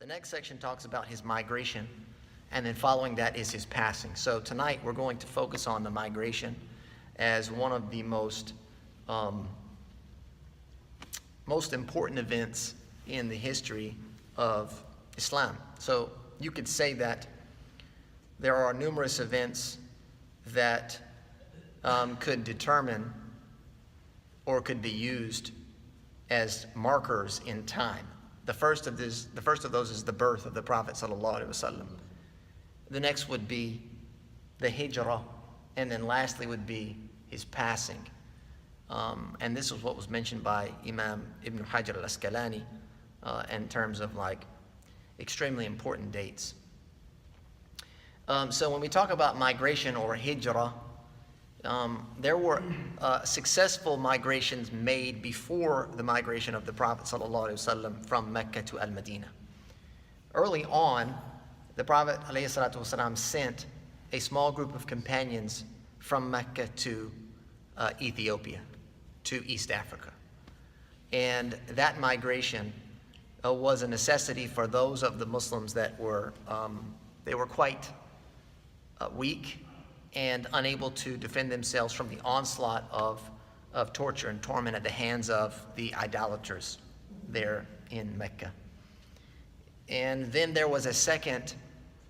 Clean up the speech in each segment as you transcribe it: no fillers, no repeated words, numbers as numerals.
The next section talks about his migration, and then following that is his passing. So tonight we're going to focus on the migration as one of the most important events in the history of Islam. So you could say that there are numerous events that could determine or could be used as markers in time. The first of those is the birth of the Prophet ﷺ. The next would be the hijrah, and then lastly would be his passing. And this is what was mentioned by Imam Ibn Hajar al-Asqalani in terms of like extremely important dates. So when we talk about migration or hijrah, there were successful migrations made before the migration of the Prophet ﷺ from Mecca to Al-Madinah. Early on, the Prophet ﷺ sent a small group of companions from Mecca to Ethiopia, to East Africa. And that migration was a necessity for those of the Muslims that were, they were quite weak and unable to defend themselves from the onslaught of torture and torment at the hands of the idolaters there in Mecca. And then there was a second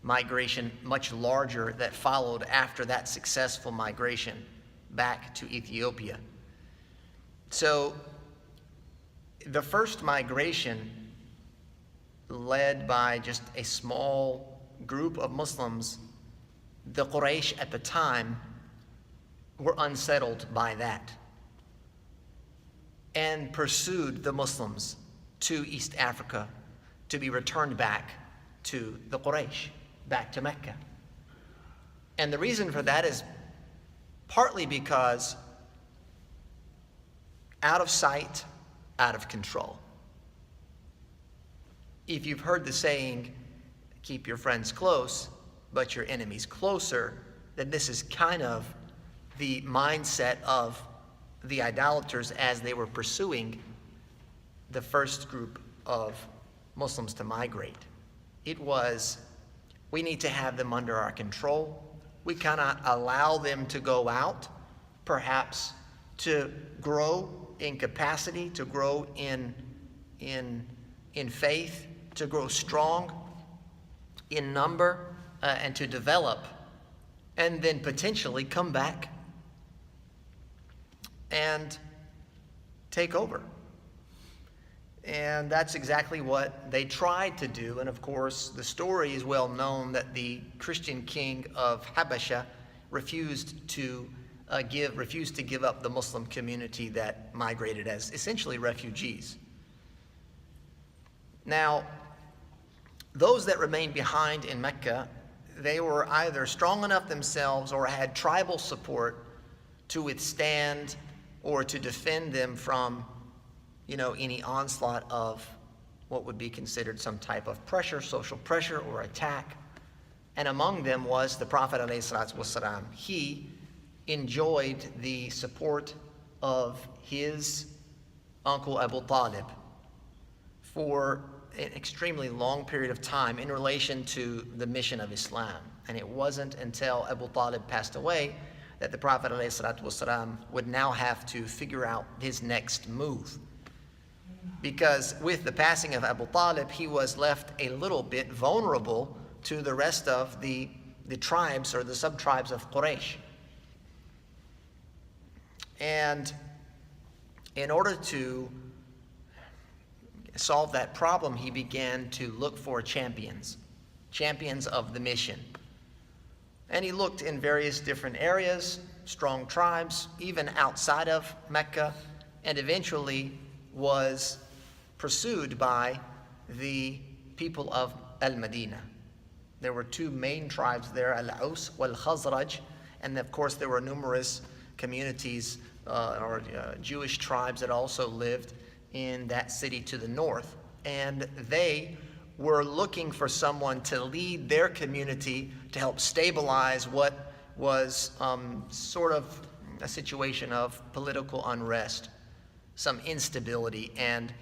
migration, much larger, that followed after that successful migration back to Ethiopia. So the first migration, led by just a small group of Muslims, the Quraysh at the time were unsettled by that and pursued the Muslims to East Africa to be returned back to the Quraysh, back to Mecca. And the reason for that is partly because out of sight, out of control. If you've heard the saying, keep your friends close, but your enemies closer, then this is kind of the mindset of the idolaters as they were pursuing the first group of Muslims to migrate. It was, we need to have them under our control. We cannot allow them to go out, perhaps to grow in capacity, to grow in faith, to grow strong in number, and to develop, and then potentially come back and take over. And that's exactly what they tried to do. And of course, the story is well known that the Christian king of Habasha refused to give up the Muslim community that migrated as essentially refugees. Now, those that remained behind in Mecca, they were either strong enough themselves or had tribal support to withstand or to defend them from, any onslaught of what would be considered some type of pressure, social pressure or attack. And among them was the Prophet ﷺ. He enjoyed the support of his uncle Abu Talib for an extremely long period of time in relation to the mission of Islam. And it wasn't until Abu Talib passed away that the Prophet ﷺ would now have to figure out his next move. Because with the passing of Abu Talib, he was left a little bit vulnerable to the rest of the tribes or the sub-tribes of Quraysh. And in order to solve that problem, he began to look for champions of the mission. And he looked in various different areas, strong tribes, even outside of Mecca, and eventually was pursued by the people of Al-Madinah. There were two main tribes there, Al-Aus wal-Khazraj, and of course there were numerous communities or Jewish tribes that also lived in that city to the north. And they were looking for someone to lead their community to help stabilize what was sort of a situation of political unrest, some instability. And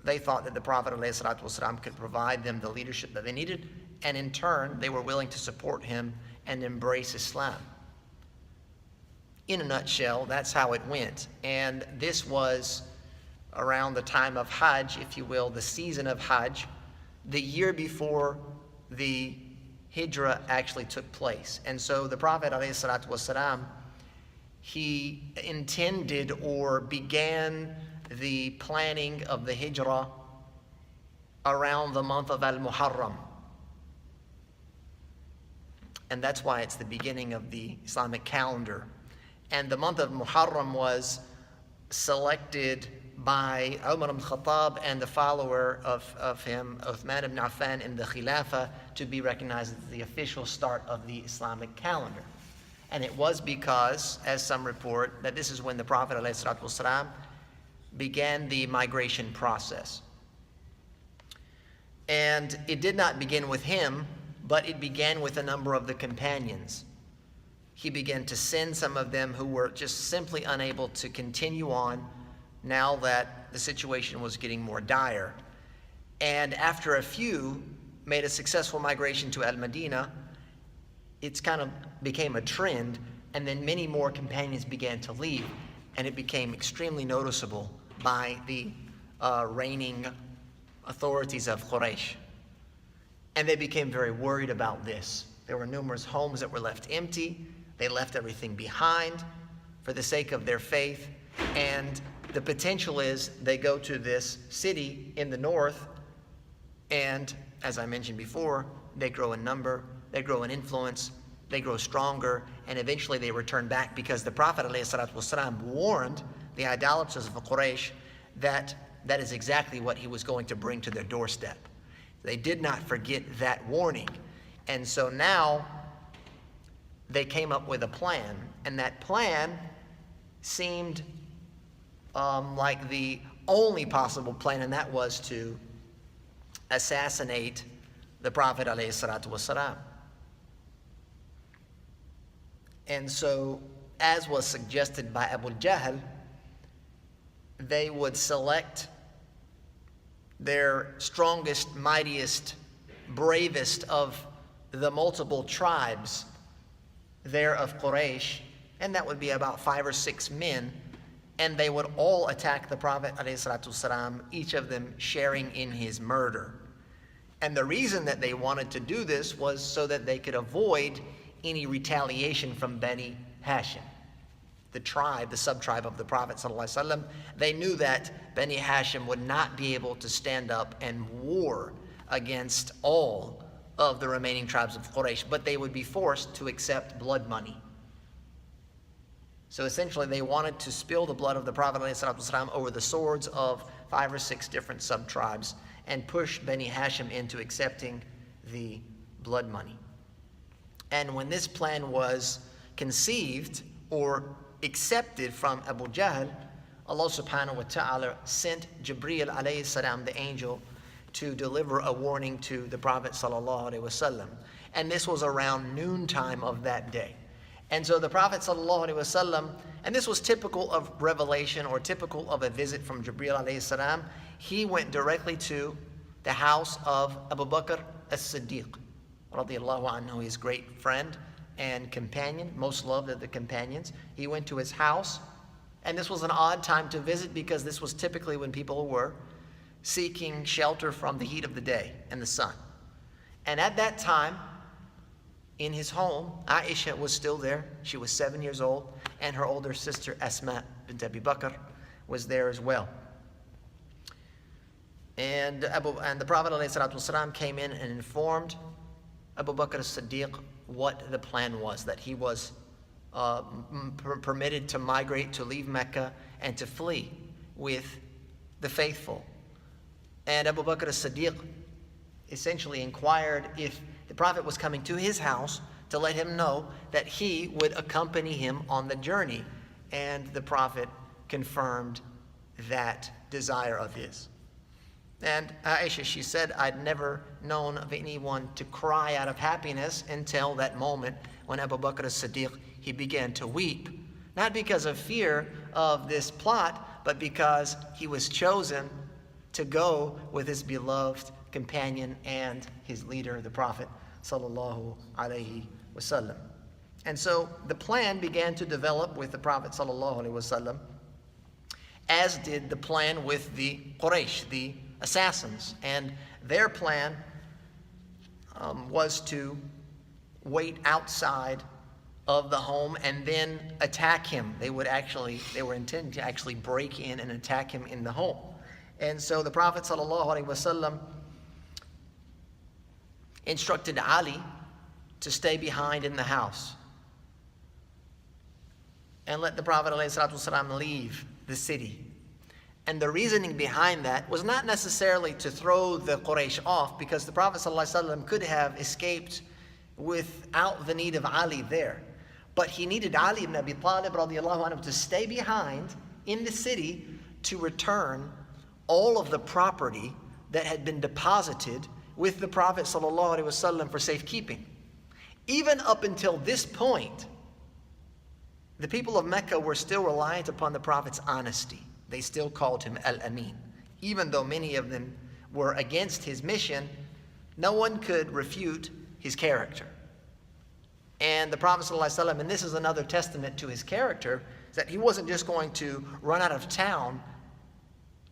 they thought that the Prophet ﷺ could provide them the leadership that they needed, and in turn, they were willing to support him and embrace Islam. In a nutshell, that's how it went. And this was around the time of Hajj, if you will, the season of Hajj, the year before the Hijrah actually took place. And so the Prophet ﷺ, he intended or began the planning of the Hijrah around the month of al-Muharram. And that's why it's the beginning of the Islamic calendar. And the month of Muharram was selected by Umar ibn Khattab and the follower of him, Uthman ibn Affan, in the Khilafah, to be recognized as the official start of the Islamic calendar. And it was because, as some report, that this is when the Prophet ﷺ began the migration process. And it did not begin with him, but it began with a number of the companions. He began to send some of them who were just simply unable to continue on now that the situation was getting more dire. And after a few made a successful migration to Al-Madinah, it's kind of became a trend, and then many more companions began to leave, and it became extremely noticeable by the reigning authorities of Quraysh. And they became very worried about this. There were numerous homes that were left empty. They left everything behind for the sake of their faith. And the potential is they go to this city in the north, and as I mentioned before, they grow in number, they grow in influence, they grow stronger, and eventually they return back, because the Prophet ﷺ warned the idolaters of Quraysh that that is exactly what he was going to bring to their doorstep. They did not forget that warning. And so now they came up with a plan, and that plan seemed like the only possible plan, and that was to assassinate the Prophet ﷺ. And so, as was suggested by Abu Jahl, they would select their strongest, mightiest, bravest of the multiple tribes there of Quraysh, and that would be about 5 or 6 men, and they would all attack the Prophet ﷺ, each of them sharing in his murder. And the reason that they wanted to do this was so that they could avoid any retaliation from Bani Hashim, the tribe, the sub-tribe of the Prophet ﷺ. They knew that Bani Hashim would not be able to stand up and war against all of the remaining tribes of Quraysh, but they would be forced to accept blood money. So essentially they wanted to spill the blood of the Prophet ﷺ over the swords of 5 or 6 different sub-tribes and push Bani Hashim into accepting the blood money. And when this plan was conceived or accepted from Abu Jahl, Allah subhanahu wa ta'ala sent Jibreel alayhi salam, the angel, to deliver a warning to the Prophet sallallahu alaihi wasallam. And this was around noontime of that day. And so the Prophet sallallahu alaihi wasallam, and this was typical of revelation or typical of a visit from Jibreel alayhi salam, he went directly to the house of Abu Bakr as-Siddiq radiyallahu anhu, his great friend and companion, most loved of the companions. He went to his house, and this was an odd time to visit because this was typically when people were seeking shelter from the heat of the day and the sun. And at that time, in his home, Aisha was still there. She was 7 years old, and her older sister Asma bint Abi Bakr was there as well. And the Prophet ﷺ came in and informed Abu Bakr as-Siddiq what the plan was, that he was permitted to migrate, to leave Mecca, and to flee with the faithful. And Abu Bakr as-Siddiq essentially inquired if the Prophet was coming to his house to let him know that he would accompany him on the journey. And the Prophet confirmed that desire of his. And Aisha, she said, I'd never known of anyone to cry out of happiness until that moment when Abu Bakr as-Siddiq, he began to weep. Not because of fear of this plot, but because he was chosen to go with his beloved companion and his leader, the Prophet sallallahu alaihi wasallam. And so the plan began to develop with the Prophet sallallahu alaihi wasallam, as did the plan with the Quraysh, the assassins. And their plan was to wait outside of the home and then attack him. They were intending to actually break in and attack him in the home. And so the Prophet ﷺ instructed Ali to stay behind in the house and let the Prophet ﷺ leave the city. And the reasoning behind that was not necessarily to throw the Quraysh off, because the Prophet ﷺ could have escaped without the need of Ali there. But he needed Ali ibn Abi Talib radiallahu anhu to stay behind in the city to return all of the property that had been deposited with the Prophet ﷺ for safekeeping. Even up until this point, the people of Mecca were still reliant upon the Prophet's honesty. They still called him al-Amin. Even though many of them were against his mission, no one could refute his character. And the Prophet ﷺ, and this is another testament to his character, is that he wasn't just going to run out of town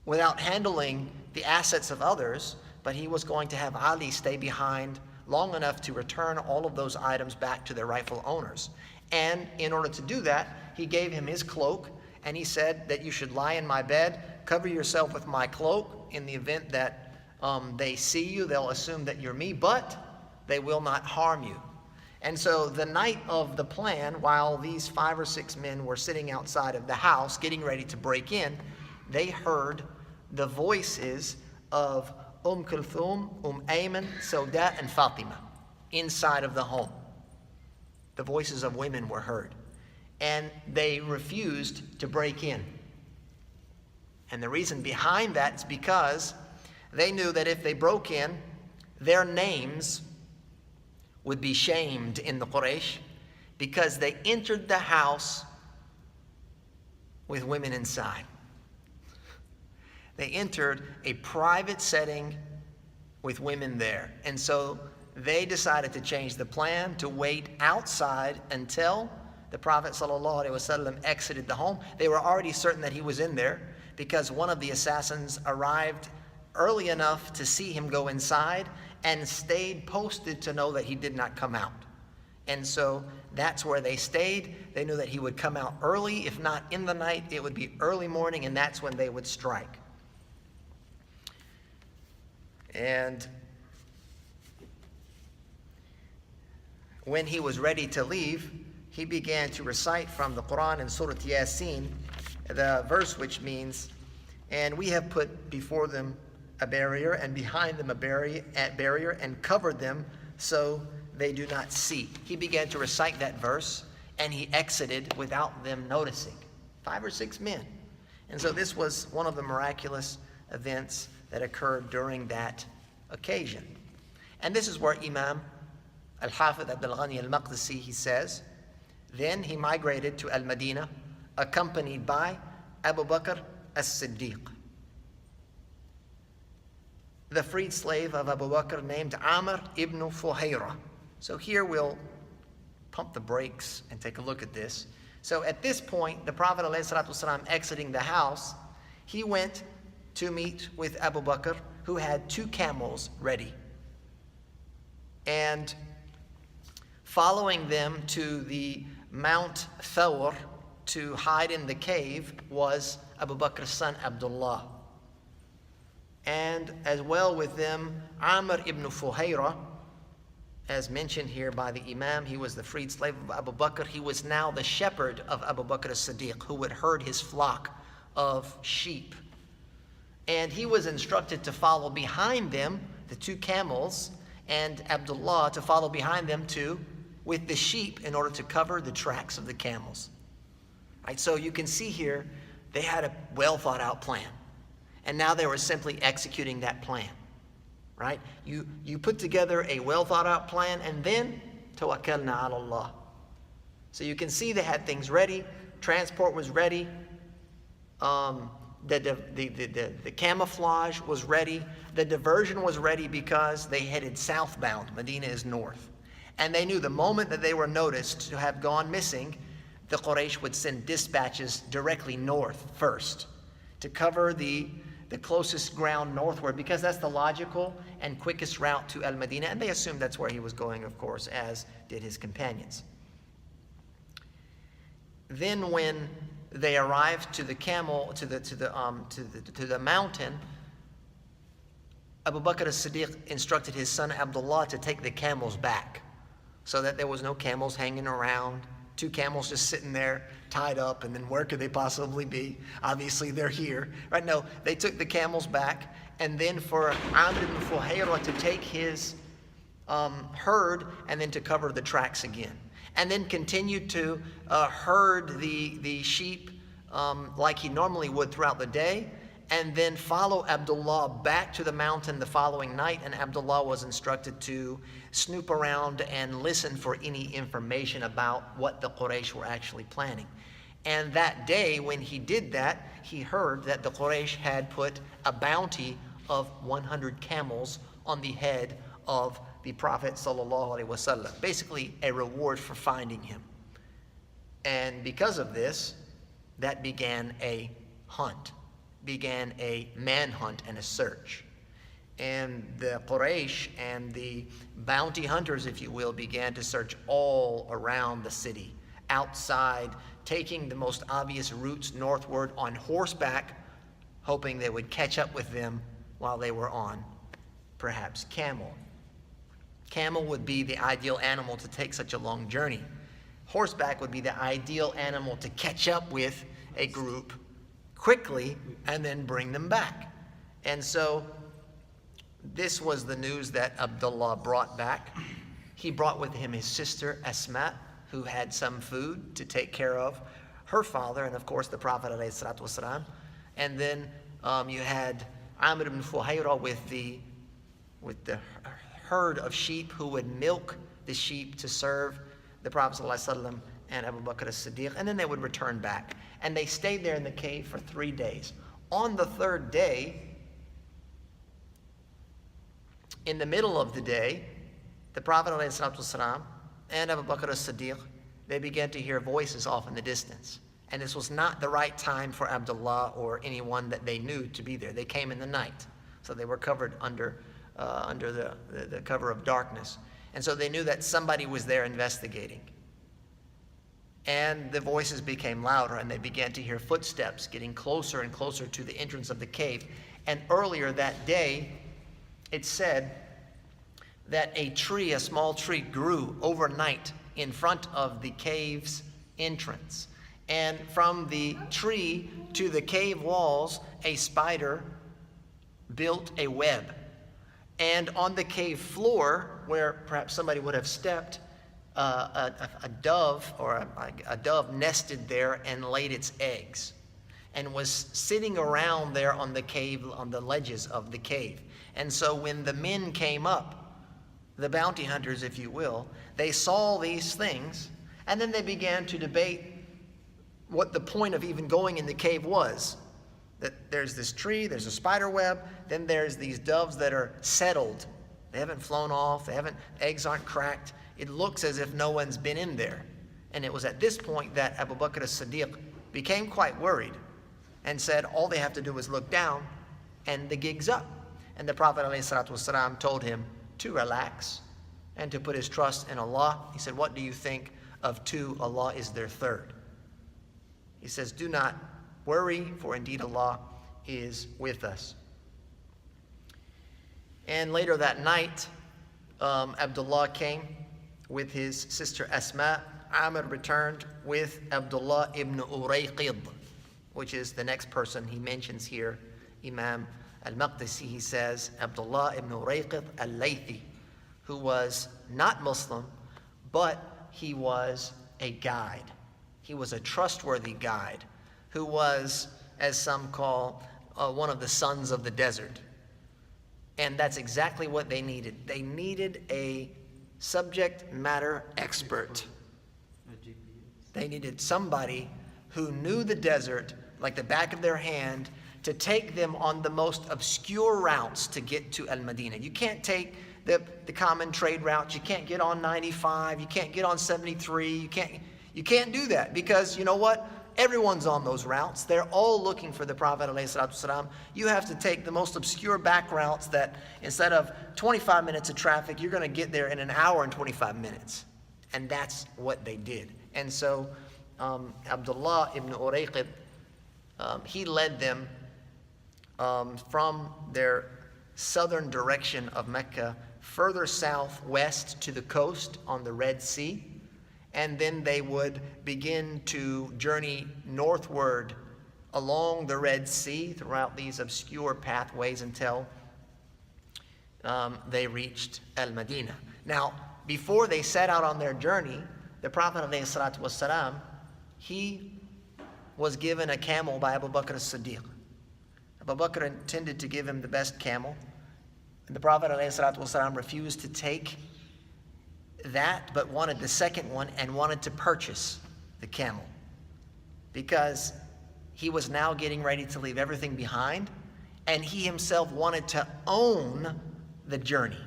without handling the assets of others, but he was going to have Ali stay behind long enough to return all of those items back to their rightful owners. And in order to do that, he gave him his cloak, and he said that you should lie in my bed, cover yourself with my cloak. In the event that they see you, they'll assume that you're me, but they will not harm you. And so the night of the plan, while these 5 or 6 men were sitting outside of the house getting ready to break in, they heard the voices of Kulthum, Ayman, Sauda, and Fatima inside of the home. The voices of women were heard. And they refused to break in. And the reason behind that is because they knew that if they broke in, their names would be shamed in the Quraysh, because they entered the house with women inside. They entered a private setting with women there. And so they decided to change the plan to wait outside until the Prophet ﷺ exited the home. They were already certain that he was in there, because one of the assassins arrived early enough to see him go inside and stayed posted to know that he did not come out. And so that's where they stayed. They knew that he would come out early. If not in the night, it would be early morning, and that's when they would strike. And when he was ready to leave, he began to recite from the Quran in Surah Yasin, the verse which means, and we have put before them a barrier and behind them a barrier and covered them so they do not see. He began to recite that verse, and he exited without them noticing. 5 or 6 men. And so this was one of the miraculous events that occurred during that occasion. And this is where Imam al-Hafidh Abdul Ghani al-Maqdisi, he says, then he migrated to Al-Madinah, accompanied by Abu Bakr as-Siddiq, the freed slave of Abu Bakr named Amr ibn Fuhayra. So here we'll pump the brakes and take a look at this. So at this point, the Prophet ﷺ exiting the house, he went to meet with Abu Bakr, who had 2 camels ready. And following them to the Mount Thawr to hide in the cave was Abu Bakr's son Abdullah. And as well with them, Amr ibn Fuhayra, as mentioned here by the Imam, he was the freed slave of Abu Bakr. He was now the shepherd of Abu Bakr as-Siddiq, who would herd his flock of sheep. And he was instructed to follow behind them, the 2 camels, and Abdullah to follow behind them too, with the sheep in order to cover the tracks of the camels. Right, so you can see here, they had a well thought out plan. And now they were simply executing that plan. Right? You put together a well thought out plan, and then tawakkalna ala Allah. So you can see they had things ready, transport was ready, the camouflage was ready. The diversion was ready because they headed southbound. Medina is north. And they knew the moment that they were noticed to have gone missing, the Quraysh would send dispatches directly north first to cover the closest ground northward, because that's the logical and quickest route to al-Madinah. And they assumed that's where he was going, of course, as did his companions. Then when they arrived to the mountain, Abu Bakr as-Siddiq instructed his son Abdullah to take the camels back, so that there was no camels hanging around, 2 camels just sitting there tied up, and then where could they possibly be? Obviously they're here, right? No, they took the camels back, and then for Amr ibn Fuhayra to take his herd and then to cover the tracks again, and then continued to herd the sheep like he normally would throughout the day, and then follow Abdullah back to the mountain the following night. And Abdullah was instructed to snoop around and listen for any information about what the Quraysh were actually planning. And that day when he did that, he heard that the Quraysh had put a bounty of 100 camels on the head of the Prophet ﷺ, basically a reward for finding him. And because of this, that began a hunt, began a manhunt and a search. And the Quraysh and the bounty hunters, if you will, began to search all around the city, outside, taking the most obvious routes northward on horseback, hoping they would catch up with them while they were on perhaps camel. Camel would be the ideal animal to take such a long journey. Horseback would be the ideal animal to catch up with a group quickly and then bring them back. And so this was the news that Abdullah brought back. He brought with him his sister Asma, who had some food to take care of her father, and of course the Prophet ﷺ. And then you had Amr ibn Fuhayra with the herd of sheep, who would milk the sheep to serve the Prophet ﷺ and Abu Bakr as-Siddiq, and then they would return back. And they stayed there in the cave for 3 days. On the 3rd day, in the middle of the day, the Prophet ﷺ and Abu Bakr as-Siddiq, they began to hear voices off in the distance. And this was not the right time for Abdullah or anyone that they knew to be there. They came in the night, so they were covered under the cover of darkness. And so they knew that somebody was there investigating. And the voices became louder, and they began to hear footsteps getting closer and closer to the entrance of the cave. And earlier that day, it said that a tree, a small tree, grew overnight in front of the cave's entrance. And from the tree to the cave walls, a spider built a web. And on the cave floor, where perhaps somebody would have stepped, a dove nested there and laid its eggs, and was sitting around there on the cave, on the ledges of the cave. And so when the men came up, the bounty hunters, if you will, they saw these things, and then they began to debate what the point of even going in the cave was. That there's this tree, there's a spider web, then there's these doves that are settled. They haven't flown off, eggs aren't cracked. It looks as if no one's been in there. And it was at this point that Abu Bakr as-Siddiq became quite worried and said, all they have to do is look down and the gig's up. And the Prophet ﷺ told him to relax and to put his trust in Allah. He said, what do you think of 2? Allah is their 3rd. He says, do not worry, for indeed Allah is with us. And later that night, Abdullah came with his sister Asma. Amr returned with Abdullah ibn Urayqid, which is the next person he mentions here. Imam al-Maqdisi, he says, Abdullah ibn Urayqid al-Laythi, who was not Muslim, but he was a guide. He was a trustworthy guide, who was, as some call, one of the sons of the desert. And that's exactly what they needed. They needed a subject matter expert. They needed somebody who knew the desert like the back of their hand, to take them on the most obscure routes to get to al-Madinah. You can't take the common trade routes. You can't get on 95. You can't get on 73. You can't do that, because you know what? Everyone's on those routes. They're all looking for the Prophet ﷺ. You have to take the most obscure back routes that instead of 25 minutes of traffic, you're going to get there in an hour and 25 minutes. And that's what they did. And so Abdullah ibn Urayqid, he led them from their southern direction of Mecca further southwest to the coast on the Red Sea. And then they would begin to journey northward along the Red Sea throughout these obscure pathways until they reached al-Madinah. Now, before they set out on their journey, the Prophet ﷺ, he was given a camel by Abu Bakr as-Siddiq. Abu Bakr intended to give him the best camel, and the Prophet ﷺ refused to take that, but wanted the second one and wanted to purchase the camel, because he was now getting ready to leave everything behind, and he himself wanted to own the journey.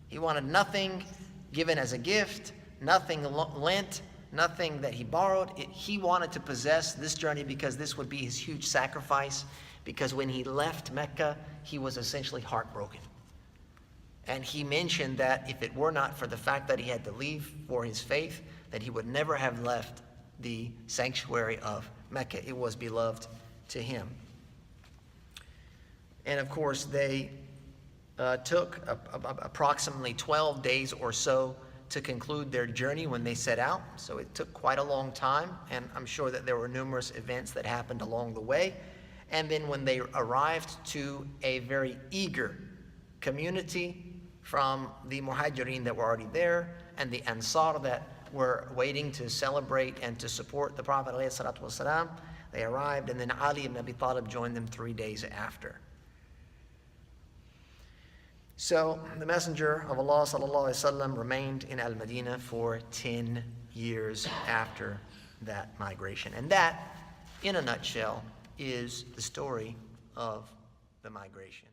He wanted nothing given as a gift, nothing lent, nothing that he borrowed. He wanted to possess this journey because this would be his huge sacrifice, because when he left Mecca, he was essentially heartbroken. And he mentioned that if it were not for the fact that he had to leave for his faith, that he would never have left the sanctuary of Mecca. It was beloved to him. And of course, they took approximately 12 days or so to conclude their journey when they set out. So it took quite a long time, and I'm sure that there were numerous events that happened along the way. And then when they arrived to a very eager community from the Muhajirin that were already there and the Ansar that were waiting to celebrate and to support the Prophet ﷺ, they arrived, and then Ali ibn Abi Talib joined them 3 days after. So the Messenger of Allah ﷺ remained in al-Madinah for 10 years after that migration. And that, in a nutshell, is the story of the migration.